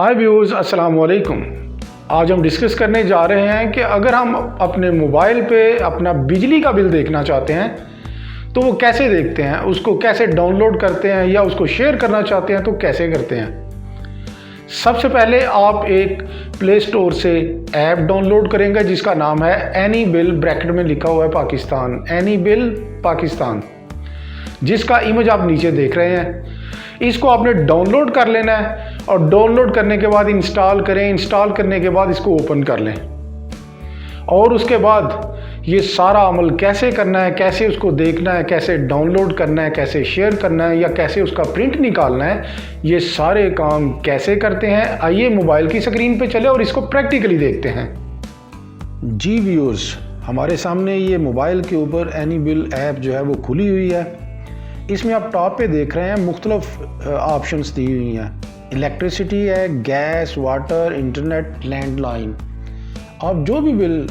हाय viewers, अस्सलाम वालेकुम। आज हम डिस्कस करने जा रहे हैं कि अगर हम अपने मोबाइल पे अपना बिजली का बिल देखना चाहते हैं तो वो कैसे देखते हैं, उसको कैसे डाउनलोड करते हैं या उसको शेयर करना चाहते हैं तो कैसे करते हैं। सबसे पहले आप एक प्ले स्टोर से ऐप डाउनलोड करेंगे जिसका नाम है एनी बिल, ब्रैकेट में लिखा हुआ है पाकिस्तान, एनी बिल पाकिस्तान, जिसका इमेज आप नीचे देख रहे हैं। इसको आपने डाउनलोड कर लेना है और डाउनलोड करने के बाद इंस्टॉल करें। इंस्टॉल करने के बाद इसको ओपन कर लें और उसके बाद ये सारा अमल कैसे करना है, कैसे उसको देखना है, कैसे डाउनलोड करना है, कैसे शेयर करना है या कैसे उसका प्रिंट निकालना है, ये सारे काम कैसे करते हैं, आइए मोबाइल की स्क्रीन पे चले और इसको प्रैक्टिकली देखते हैं। जी व्यूअर्स, हमारे सामने ये मोबाइल के ऊपर एनी बिल ऐप जो है वो खुली हुई है। इसमें आप टॉप पे देख रहे हैं मुख्तलिफ ऑप्शंस दी हुई हैं। इलेक्ट्रिसिटी है, गैस, वाटर, इंटरनेट, लैंडलाइन। आप जो भी बिल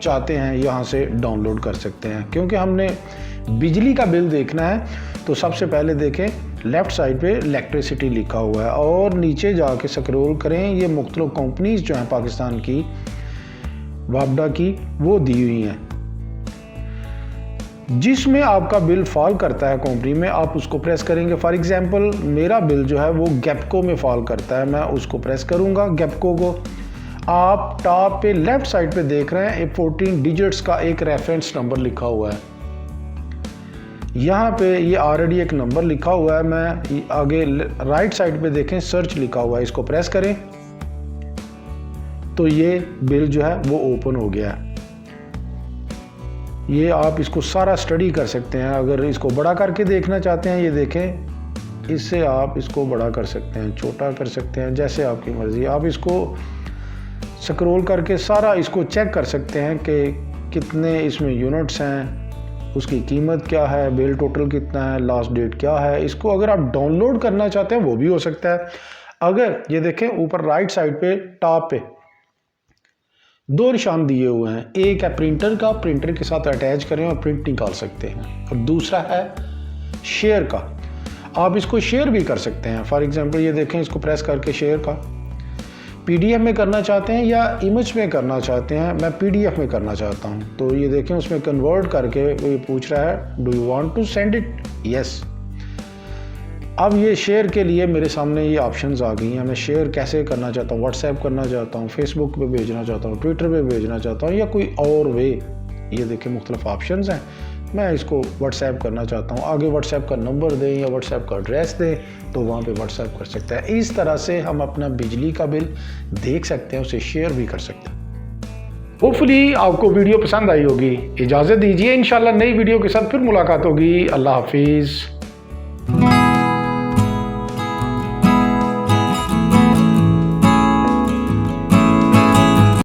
चाहते हैं यहाँ से डाउनलोड कर सकते हैं। क्योंकि हमने बिजली का बिल देखना है तो सबसे पहले देखें लेफ़्ट साइड पे इलेक्ट्रिसिटी लिखा हुआ है और नीचे जाके स्क्रॉल करें। ये मुख्तलिफ कंपनीज जो हैं पाकिस्तान की, वापडा की, वो दी हुई हैं। जिसमें आपका बिल फॉल करता है कंपनी में, आप उसको प्रेस करेंगे। फॉर एग्जांपल मेरा बिल जो है वो गैपको में फॉल करता है, मैं उसको प्रेस करूंगा गैपको को। आप टॉप पे लेफ्ट साइड पे देख रहे हैं 14 डिजिट्स का एक रेफरेंस नंबर लिखा हुआ है। यहाँ पे ये ऑलरेडी एक नंबर लिखा हुआ है। मैं आगे राइट साइड पे देखें सर्च लिखा हुआ है, इसको प्रेस करें तो ये बिल जो है वो ओपन हो गया है। ये आप इसको सारा स्टडी कर सकते हैं। अगर इसको बड़ा करके देखना चाहते हैं, ये देखें, इससे आप इसको बड़ा कर सकते हैं, छोटा कर सकते हैं, जैसे आपकी मर्ज़ी। आप इसको स्क्रॉल करके सारा इसको चेक कर सकते हैं कि कितने इसमें यूनिट्स हैं, उसकी कीमत क्या है, बिल टोटल कितना है, लास्ट डेट क्या है। इसको अगर आप डाउनलोड करना चाहते हैं वो भी हो सकता है। अगर ये देखें ऊपर राइट साइड पे टॉप पे दो निशान दिए हुए हैं, एक है प्रिंटर का, प्रिंटर के साथ अटैच करें और प्रिंट निकाल सकते हैं, और दूसरा है शेयर का। आप इसको शेयर भी कर सकते हैं। फॉर एग्जांपल ये देखें, इसको प्रेस करके शेयर का पीडीएफ में करना चाहते हैं या इमेज में करना चाहते हैं। मैं पीडीएफ में करना चाहता हूं तो ये देखें उसमें कन्वर्ट करके ये पूछ रहा है do you want to send it, yes. अब ये शेयर के लिए मेरे सामने ये ऑप्शंस आ गई हैं। मैं शेयर कैसे करना चाहता हूँ, व्हाट्सएप करना चाहता हूँ, फेसबुक पे भेजना चाहता हूँ, ट्विटर पे भेजना चाहता हूँ या कोई और वे। ये देखें मुख्तलिफ ऑप्शंस हैं। मैं इसको व्हाट्सएप करना चाहता हूँ, आगे व्हाट्सएप का नंबर दें या व्हाट्सएप का एड्रेस दें तो वहाँ पे व्हाट्सएप कर सकते हैं। इस तरह से हम अपना बिजली का बिल देख सकते हैं, उसे शेयर भी कर सकते हैं। होपफुली आपको वीडियो पसंद आई होगी। इजाज़त दीजिए, इंशाल्लाह नई वीडियो के साथ फिर मुलाकात होगी। अल्लाह हाफिज़।